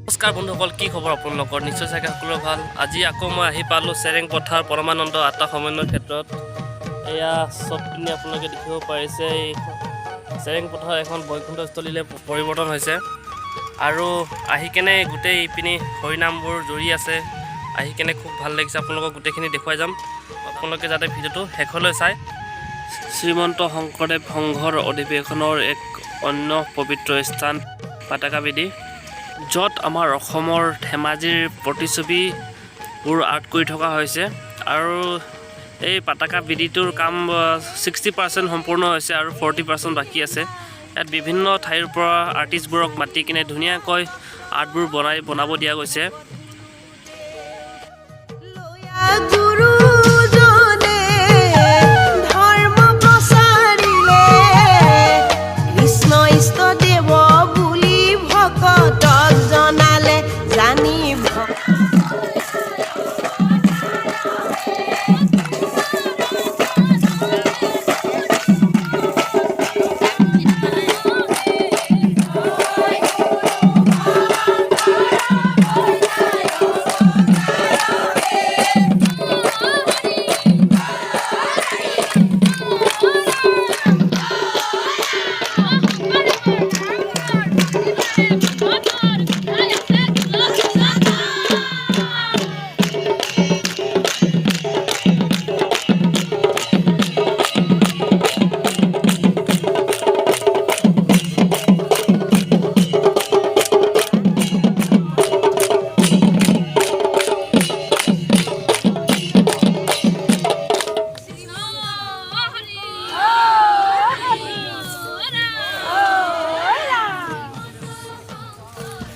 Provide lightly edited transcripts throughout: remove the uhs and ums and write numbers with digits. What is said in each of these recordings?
নমস্কাৰ বন্ধুসকল, কি খবৰ আপোনালোকৰ? নিশ্চয় চাগে সকলোৰে ভাল। আজি আকৌ মই আহি পালোঁ চেৰেং পথাৰ পৰমানন্দ আত্মা সমন্বয়ৰ ক্ষেত্ৰত। এয়া চবখিনি আপোনালোকে দেখিব পাৰিছে, এই চেৰেং পথাৰ এখন বৈকুণ্ঠস্থলীলৈ পৰিৱৰ্তন হৈছে। আৰু আহি কেনে গোটেই ইপিনে হৰিনামবোৰ জৰি আছে, আহি কেনে খুব ভাল লাগিছে। আপোনালোকক গোটেইখিনি দেখুৱাই যাম, আপোনালোকে যাতে ভিডিঅ'টো শেষলৈ চায়। শ্ৰীমন্ত শংকৰদেৱ সংঘৰ অধিৱেশনৰ এক অন্য পবিত্ৰ স্থান পাতাকাবেদী, য'ত আমাৰ অসমৰ ধেমাজিৰ প্ৰতিচ্ছবিবোৰ আৰ্ট কৰি থকা হৈছে। আৰু এই পাতাকাবেদীটোৰ কাম 60% সম্পূৰ্ণ হৈছে আৰু 40% বাকী আছে। ইয়াত বিভিন্ন ঠাইৰ পৰা আৰ্টিষ্টবোৰক মাতি কিনে ধুনীয়াকৈ আৰ্টবোৰ বনাব দিয়া গৈছে।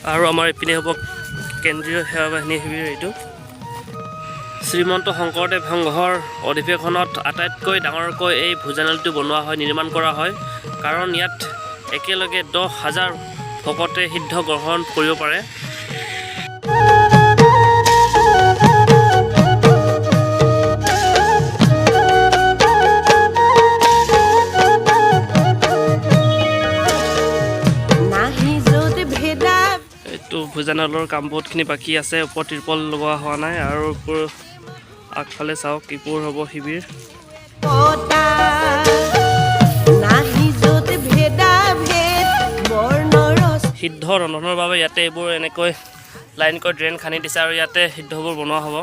আৰু আমাৰ ইপিনে হ'ব কেন্দ্ৰীয় সেৱা বাহিনী শিবিৰ। এইটো শ্ৰীমন্ত শংকৰদেৱ সংঘৰ অধিৱেশনত আটাইতকৈ ডাঙৰকৈ এই ভোজনালয়টো বনোৱা হয়, নিৰ্মাণ কৰা হয়। কাৰণ ইয়াত একেলগে 10,000 ভকতে সিদ্ধ গ্ৰহণ কৰিব পাৰে। ভোজনালয়ৰ কাম বহুতখিনি বাকী আছে, ওপৰত ত্ৰিপল লগোৱা হোৱা নাই। আৰু ওপৰ আগফালে চাওক কিবোৰ হ'ব শিবিৰ। সিদ্ধ ৰন্ধনৰ বাবে ইয়াতে এইবোৰ এনেকৈ লাইনকৈ ড্ৰেইন খান্দি দিছে আৰু ইয়াতে সিদ্ধবোৰ বনোৱা হ'ব।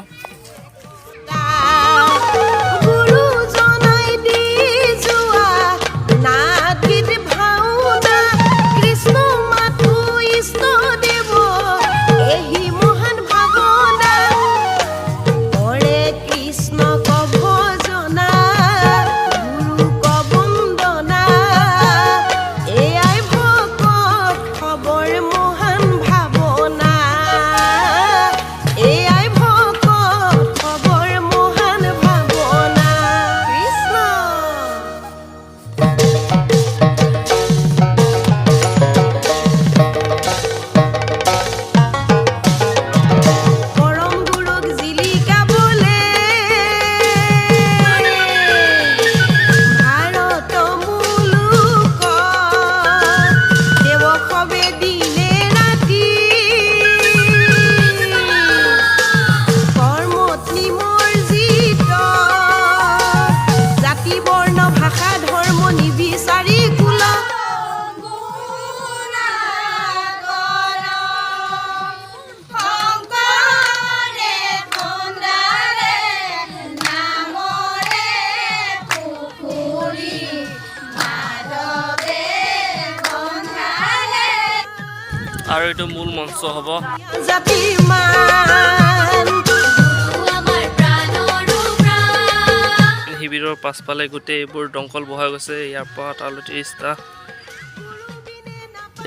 আৰু এইটো মূল মঞ্চ হ'ব। শিবিৰৰ পাছফালে গোটেই এইবোৰ দংকল বহাই গৈছে, ইয়াৰ পৰা তালৈ 30টা।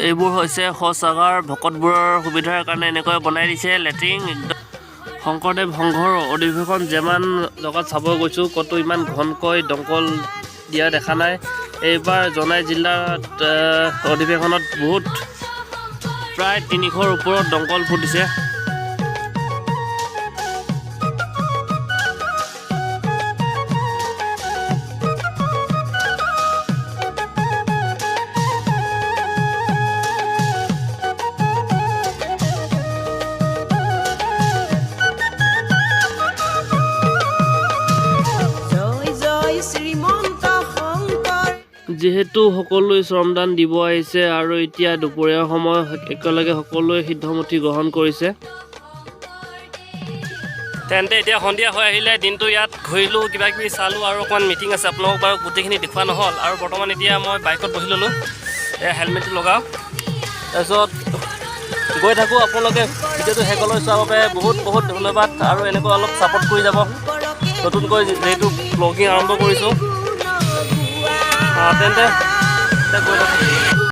এইবোৰ হৈছে শৌচাগাৰ, ভকতবোৰৰ সুবিধাৰ কাৰণে এনেকৈ বনাই দিছে লেট্ৰিন। শংকৰদেৱ সংঘৰ অধিৱেশন যিমান জেগাত চাব গৈছোঁ, ক'তো ইমান ঘনকৈ দংকল দিয়া দেখা নাই। এইবাৰ জনাই জিলাত অধিৱেশনত প্ৰায় 300ৰ ওপৰত দংকল ফুটিছে। যিহেতু সকলোৱে শ্ৰমদান দিব আহিছে আৰু এতিয়া দুপৰীয়াৰ সময় একেলগে সকলোৱে সিদ্ধমুঠি গ্ৰহণ কৰিছে। তেন্তে এতিয়া সন্ধিয়া হৈ আহিলে, দিনটো ইয়াত ঘূৰিলোঁ, কিবাকিবি চালোঁ আৰু অকণমান মিটিং আছে। আপোনালোকক বাৰু গোটেইখিনি দেখুওৱা নহ'ল। আৰু বৰ্তমান এতিয়া মই বাইকত বহি ল'লোঁ, হেলমেটটো লগাওঁ, তাৰপিছত গৈ থাকোঁ। আপোনালোকে ভিডিঅ'টো শেষলৈ চোৱাৰ বাবে বহুত বহুত ধন্যবাদ আৰু এনেকৈ অলপ ছাপোৰ্ট কৰি যাব। নতুনকৈ যিহেতু ব্লগিং আৰম্ভ কৰিছোঁ, তেন্তে গৈ থাকোঁ।